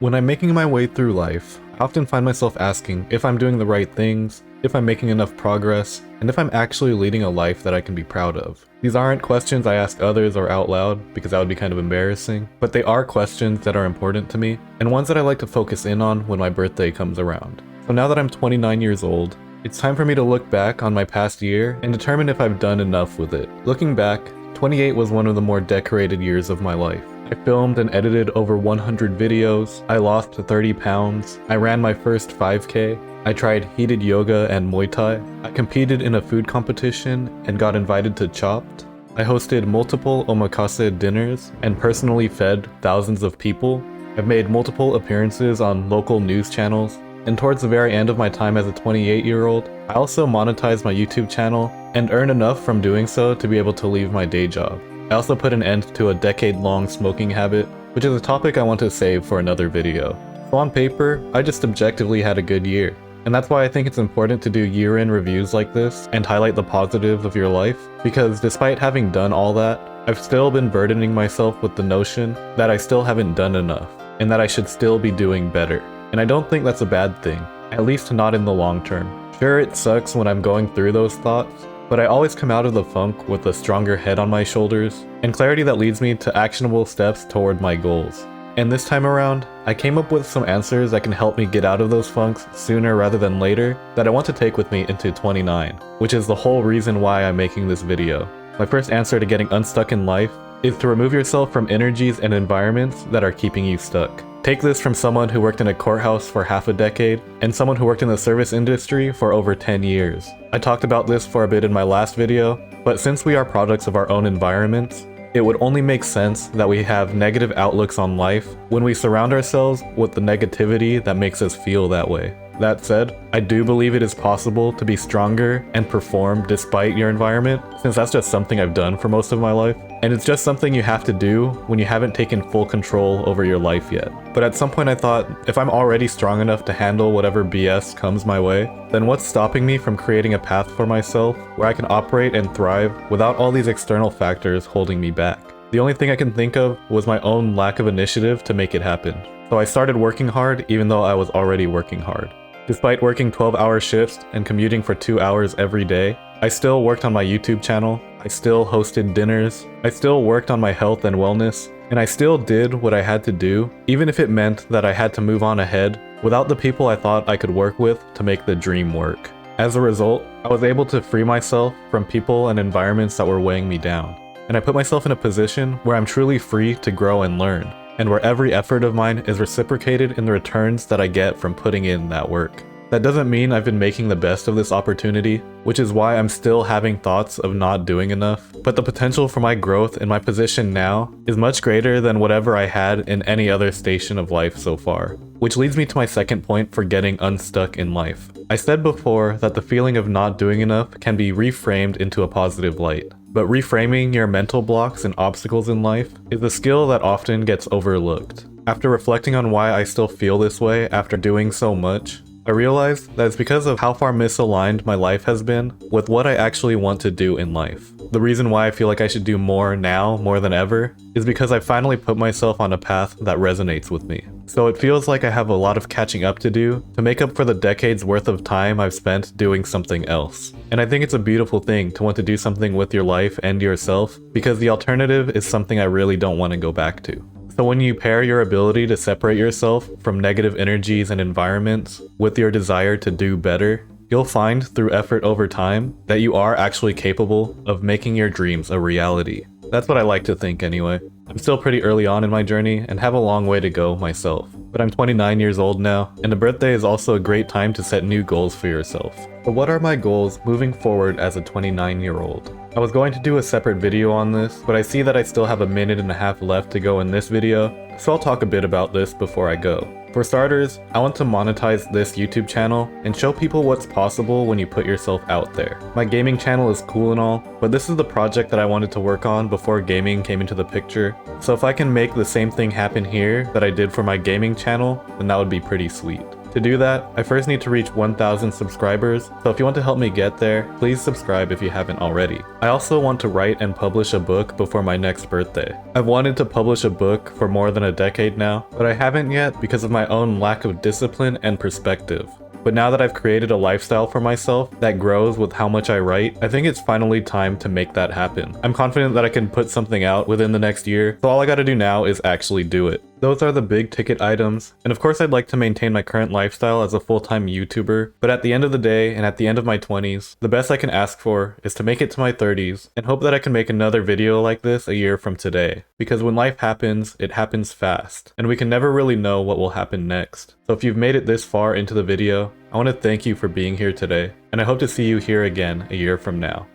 When I'm making my way through life, I often find myself asking if I'm doing the right things, if I'm making enough progress, and if I'm actually leading a life that I can be proud of. These aren't questions I ask others or out loud because that would be kind of embarrassing, but they are questions that are important to me and ones that I like to focus in on when my birthday comes around. So now that I'm 29 years old, it's time for me to look back on my past year and determine if I've done enough with it. Looking back, 28 was one of the more decorated years of my life. I filmed and edited over 100 videos, I lost 30 pounds, I ran my first 5K, I tried heated yoga and Muay Thai, I competed in a food competition and got invited to Chopped, I hosted multiple omakase dinners and personally fed thousands of people, I've made multiple appearances on local news channels, and towards the very end of my time as a 28-year-old, I also monetized my YouTube channel and earned enough from doing so to be able to leave my day job. I also put an end to a decade-long smoking habit, which is a topic I want to save for another video. So on paper, I just objectively had a good year. And that's why I think it's important to do year-end reviews like this and highlight the positives of your life, because despite having done all that, I've still been burdening myself with the notion that I still haven't done enough, and that I should still be doing better. And I don't think that's a bad thing, at least not in the long term. Sure, it sucks when I'm going through those thoughts, but I always come out of the funk with a stronger head on my shoulders, and clarity that leads me to actionable steps toward my goals. And this time around, I came up with some answers that can help me get out of those funks sooner rather than later that I want to take with me into 29, which is the whole reason why I'm making this video. My first answer to getting unstuck in life is to remove yourself from energies and environments that are keeping you stuck. Take this from someone who worked in a courthouse for half a decade and someone who worked in the service industry for over 10 years. I talked about this for a bit in my last video, but since we are products of our own environments, it would only make sense that we have negative outlooks on life when we surround ourselves with the negativity that makes us feel that way. That said, I do believe it is possible to be stronger and perform despite your environment, since that's just something I've done for most of my life. And it's just something you have to do when you haven't taken full control over your life yet. But at some point I thought, if I'm already strong enough to handle whatever BS comes my way, then what's stopping me from creating a path for myself where I can operate and thrive without all these external factors holding me back? The only thing I can think of was my own lack of initiative to make it happen. So I started working hard even though I was already working hard. Despite working 12-hour shifts and commuting for 2 hours every day, I still worked on my YouTube channel, I still hosted dinners, I still worked on my health and wellness, and I still did what I had to do, even if it meant that I had to move on ahead without the people I thought I could work with to make the dream work. As a result, I was able to free myself from people and environments that were weighing me down, and I put myself in a position where I'm truly free to grow and learn, and where every effort of mine is reciprocated in the returns that I get from putting in that work. That doesn't mean I've been making the best of this opportunity, which is why I'm still having thoughts of not doing enough, but the potential for my growth in my position now is much greater than whatever I had in any other station of life so far. Which leads me to my second point for getting unstuck in life. I said before that the feeling of not doing enough can be reframed into a positive light. But reframing your mental blocks and obstacles in life is a skill that often gets overlooked. After reflecting on why I still feel this way after doing so much, I realized that it's because of how far misaligned my life has been with what I actually want to do in life. The reason why I feel like I should do more now more than ever is because I finally put myself on a path that resonates with me. So it feels like I have a lot of catching up to do to make up for the decades worth of time I've spent doing something else. And I think it's a beautiful thing to want to do something with your life and yourself, because the alternative is something I really don't want to go back to. So when you pair your ability to separate yourself from negative energies and environments with your desire to do better, you'll find through effort over time that you are actually capable of making your dreams a reality. That's what I like to think anyway. I'm still pretty early on in my journey and have a long way to go myself. But I'm 29 years old now, and a birthday is also a great time to set new goals for yourself. But what are my goals moving forward as a 29-year-old? I was going to do a separate video on this, but I see that I still have a minute and a half left to go in this video, so I'll talk a bit about this before I go. For starters, I want to monetize this YouTube channel and show people what's possible when you put yourself out there. My gaming channel is cool and all, but this is the project that I wanted to work on before gaming came into the picture, so if I can make the same thing happen here that I did for my gaming channel, then that would be pretty sweet. To do that, I first need to reach 1,000 subscribers, so if you want to help me get there, please subscribe if you haven't already. I also want to write and publish a book before my next birthday. I've wanted to publish a book for more than a decade now, but I haven't yet because of my own lack of discipline and perspective. But now that I've created a lifestyle for myself that grows with how much I write, I think it's finally time to make that happen. I'm confident that I can put something out within the next year, so all I gotta do now is actually do it. Those are the big ticket items, and of course I'd like to maintain my current lifestyle as a full-time YouTuber, but at the end of the day and at the end of my 20s, the best I can ask for is to make it to my 30s and hope that I can make another video like this a year from today. Because when life happens, it happens fast, and we can never really know what will happen next. So if you've made it this far into the video, I want to thank you for being here today, and I hope to see you here again a year from now.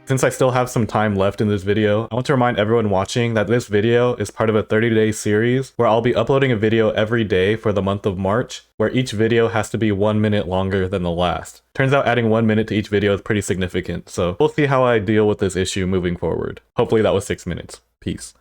Since I still have some time left in this video, I want to remind everyone watching that this video is part of a 30-day series where I'll be uploading a video every day for the month of March, where each video has to be 1 minute longer than the last. Turns out adding 1 minute to each video is pretty significant, so we'll see how I deal with this issue moving forward. Hopefully that was 6 minutes. Peace.